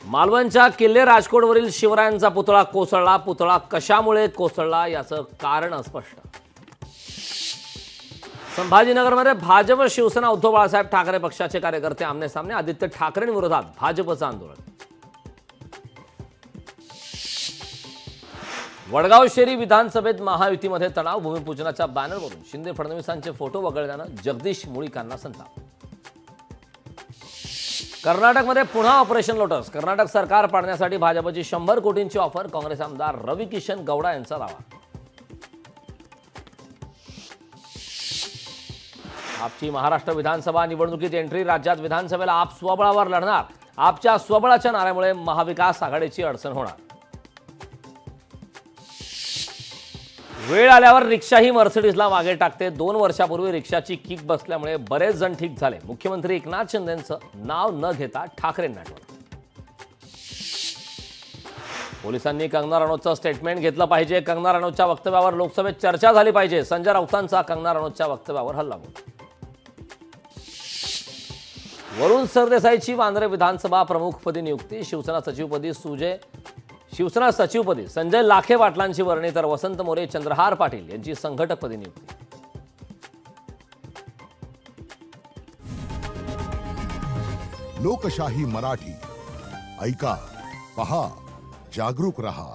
मालवणच्या किल्ले राजकोटवरील शिवरायांचा पुतळा कोसळला. पुतळा कशामुळे कोसळला याचं कारण अस्पष्ट. संभाजीनगरमध्ये भाजप शिवसेना उद्धव बाळासाहेब ठाकरे पक्षाचे कार्यकर्ते आमने सामने. आदित्य ठाकरेंविरोधात भाजपचं आंदोलन. वडगाव शेरी विधानसभेत महायुतीमध्ये तणाव. भूमिपूजनाच्या बॅनरवरून शिंदे फडणवीसांचे फोटो वगळल्यानं जगदीश मुळीकांना संताप. कर्नाटकमध्ये पुन्हा ऑपरेशन लोटस. कर्नाटक सरकार पाडण्यासाठी भाजपची 100 कोटींची ऑफर. काँग्रेस आमदार रवी किशन गौडा यांचा दावा. आपची महाराष्ट्र विधानसभा निवडणुकीत एंट्री. राज्यात विधानसभेला आप स्वबळावर लढणार. आपच्या स्वबळाच्या नाऱ्यामुळे महाविकास आघाडीची अडचण होणार. वेळ आल्यावर रिक्षाही मर्सिडीजला मागे टाकते. 2 वर्षापूर्वी रिक्षाची किक बसल्यामुळे बरेच जण ठीक झाले. मुख्यमंत्री एकनाथ शिंदेंचं नाव न घेता ठाकरेंना आठवलं. पोलिसांनी कंगना रनौतचं स्टेटमेंट घेतलं पाहिजे. कंगना रनौतच्या वक्तव्यावर लोकसभेत चर्चा झाली पाहिजे. संजय राऊतांचा कंगना रनौतच्या वक्तव्यावर हल्लाबोल. वरुण सरदेसाईची वांद्रे विधानसभा प्रमुखपदी नियुक्ती. शिवसेना सचिवपदी संजय लाखे पाटलांची वर्णी तर वसंत मोरे चंद्रहार पाटील यांची संघटकपदी नियुक्ती. लोकशाही मराठी ऐका, पहा, जागरूक रहा.